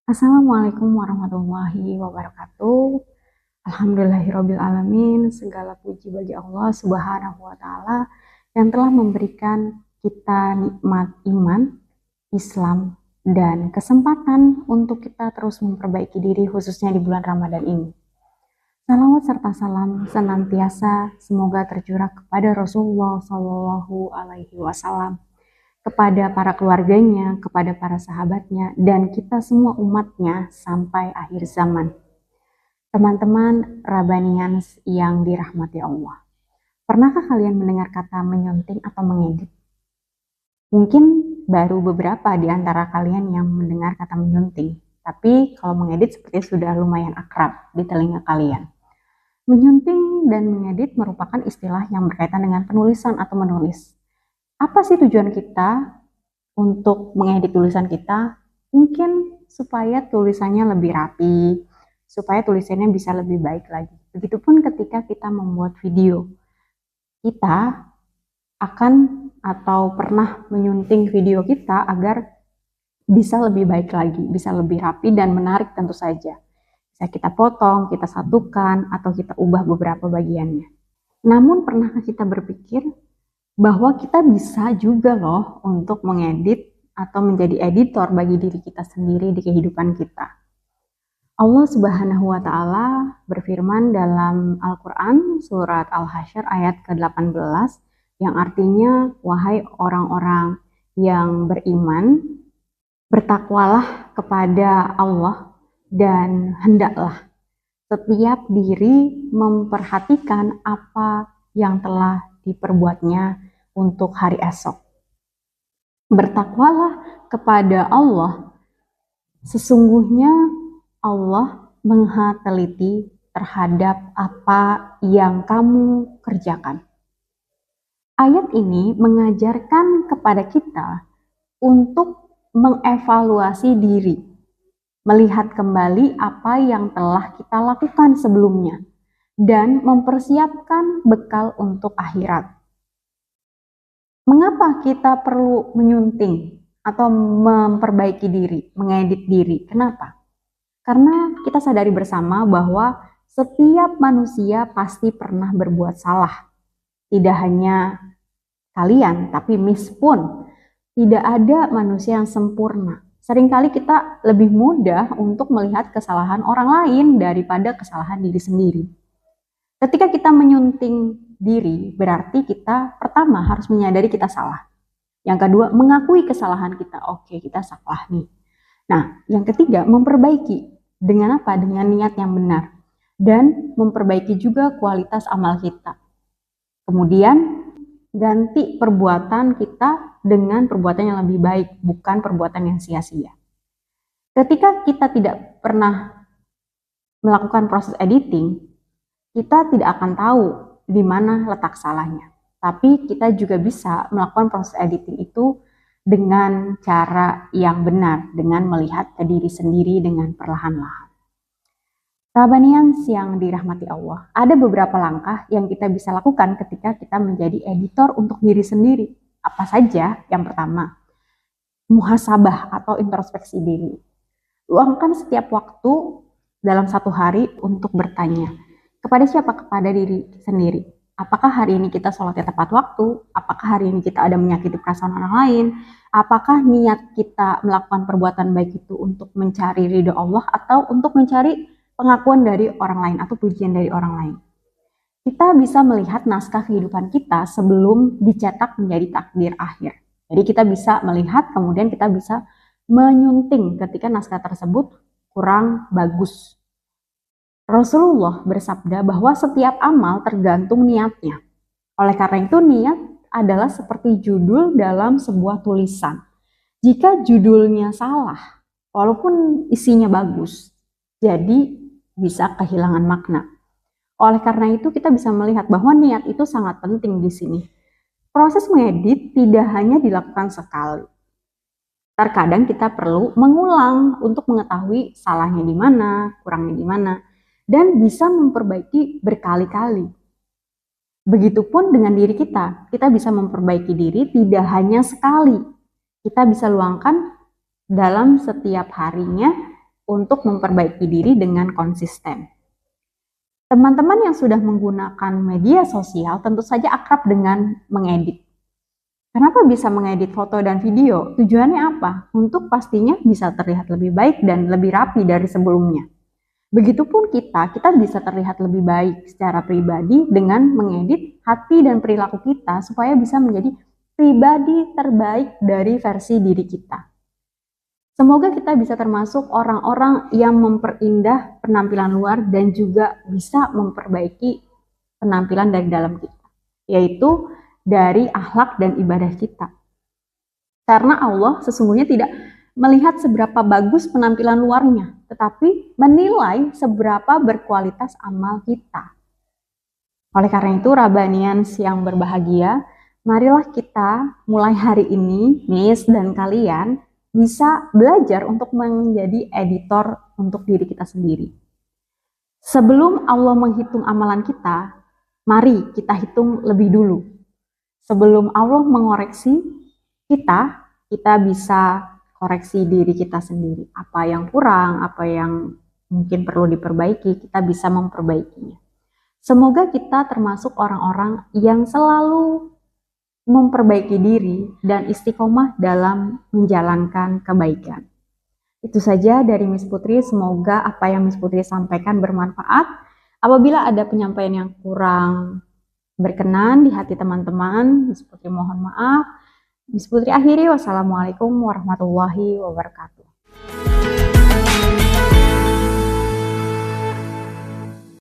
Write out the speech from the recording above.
Assalamualaikum warahmatullahi wabarakatuh. Alhamdulillahirabbil alamin. Segala puji bagi Allah Subhanahu wa taala yang telah memberikan kita nikmat iman, Islam, dan kesempatan untuk kita terus memperbaiki diri khususnya di bulan Ramadan ini. Salawat serta salam senantiasa semoga tercurah kepada Rasulullah Shallallahu Alaihi Wasallam, kepada para keluarganya, kepada para sahabatnya, dan kita semua umatnya sampai akhir zaman. Teman-teman Rabbanians yang dirahmati Allah, pernahkah kalian mendengar kata menyunting atau mengedit? Mungkin baru beberapa di antara kalian yang mendengar kata menyunting, tapi kalau mengedit seperti sudah lumayan akrab di telinga kalian. Menyunting dan mengedit merupakan istilah yang berkaitan dengan penulisan atau menulis. Apa sih tujuan kita untuk mengedit tulisan kita? Mungkin supaya tulisannya lebih rapi, supaya tulisannya bisa lebih baik lagi. Begitupun ketika kita membuat video, kita akan atau pernah menyunting video kita agar bisa lebih baik lagi, bisa lebih rapi dan menarik tentu saja. Bisa kita potong, kita satukan, atau kita ubah beberapa bagiannya. Namun pernahkah kita berpikir bahwa kita bisa juga loh untuk mengedit atau menjadi editor bagi diri kita sendiri di kehidupan kita. Allah Subhanahu wa taala berfirman dalam Al-Qur'an surat Al-Hasyr ayat ke-18 yang artinya, wahai orang-orang yang beriman, bertakwalah kepada Allah dan hendaklah setiap diri memperhatikan apa yang telah diperbuatnya untuk hari esok. Bertakwalah kepada Allah, sesungguhnya Allah Maha teliti terhadap apa yang kamu kerjakan. Ayat ini mengajarkan kepada kita untuk mengevaluasi diri, melihat kembali apa yang telah kita lakukan sebelumnya, dan mempersiapkan bekal untuk akhirat. Mengapa kita perlu menyunting atau memperbaiki diri, mengedit diri? Kenapa? Karena kita sadari bersama bahwa setiap manusia pasti pernah berbuat salah. Tidak hanya kalian, tapi Miss pun. Tidak ada manusia yang sempurna. Seringkali kita lebih mudah untuk melihat kesalahan orang lain daripada kesalahan diri sendiri. Ketika kita menyunting diri, berarti kita pertama harus menyadari kita salah. Yang kedua, mengakui kesalahan kita. Oke, kita salah nih. Nah, yang ketiga, memperbaiki. Dengan apa? Dengan niat yang benar. Dan memperbaiki juga kualitas amal kita. Kemudian, ganti perbuatan kita dengan perbuatan yang lebih baik, bukan perbuatan yang sia-sia. Ketika kita tidak pernah melakukan proses editing, kita tidak akan tahu di mana letak salahnya. Tapi kita juga bisa melakukan proses editing itu dengan cara yang benar, dengan melihat ke diri sendiri dengan perlahan-lahan. Rabbanians yang dirahmati Allah, ada beberapa langkah yang kita bisa lakukan ketika kita menjadi editor untuk diri sendiri. Apa saja? Yang pertama, muhasabah atau introspeksi diri. Luangkan setiap waktu dalam satu hari untuk bertanya, kepada siapa? Kepada diri sendiri. Apakah hari ini kita sholatnya tepat waktu? Apakah hari ini kita ada menyakiti perasaan orang lain? Apakah niat kita melakukan perbuatan baik itu untuk mencari ridho Allah atau untuk mencari pengakuan dari orang lain atau pujian dari orang lain? Kita bisa melihat naskah kehidupan kita sebelum dicetak menjadi takdir akhir. Jadi kita bisa melihat, kemudian kita bisa menyunting ketika naskah tersebut kurang bagus. Rasulullah bersabda bahwa setiap amal tergantung niatnya. Oleh karena itu, niat adalah seperti judul dalam sebuah tulisan. Jika judulnya salah, walaupun isinya bagus, jadi bisa kehilangan makna. Oleh karena itu, kita bisa melihat bahwa niat itu sangat penting di sini. Proses mengedit tidak hanya dilakukan sekali. Terkadang kita perlu mengulang untuk mengetahui salahnya di mana, kurangnya di mana, dan bisa memperbaiki berkali-kali. Begitupun dengan diri kita bisa memperbaiki diri tidak hanya sekali. Kita bisa luangkan dalam setiap harinya untuk memperbaiki diri dengan konsisten. Teman-teman yang sudah menggunakan media sosial tentu saja akrab dengan mengedit. Kenapa bisa mengedit foto dan video? Tujuannya apa? Untuk pastinya bisa terlihat lebih baik dan lebih rapi dari sebelumnya. Begitupun kita bisa terlihat lebih baik secara pribadi dengan mengedit hati dan perilaku kita supaya bisa menjadi pribadi terbaik dari versi diri kita. Semoga kita bisa termasuk orang-orang yang memperindah penampilan luar dan juga bisa memperbaiki penampilan dari dalam kita, yaitu dari akhlak dan ibadah kita. Karena Allah sesungguhnya tidak melihat seberapa bagus penampilan luarnya, tetapi menilai seberapa berkualitas amal kita. Oleh karena itu, Rabanian yang berbahagia, marilah kita mulai hari ini, Miss dan kalian, bisa belajar untuk menjadi editor untuk diri kita sendiri. Sebelum Allah menghitung amalan kita, mari kita hitung lebih dulu. Sebelum Allah mengoreksi kita bisa koreksi diri kita sendiri. Apa yang kurang, apa yang mungkin perlu diperbaiki, kita bisa memperbaikinya. Semoga kita termasuk orang-orang yang selalu memperbaiki diri dan istiqomah dalam menjalankan kebaikan. Itu saja dari Miss Putri, semoga apa yang Miss Putri sampaikan bermanfaat. Apabila ada penyampaian yang kurang berkenan di hati teman-teman, Miss Putri mohon maaf. Miss Putri akhiri, wassalamualaikum warahmatullahi wabarakatuh.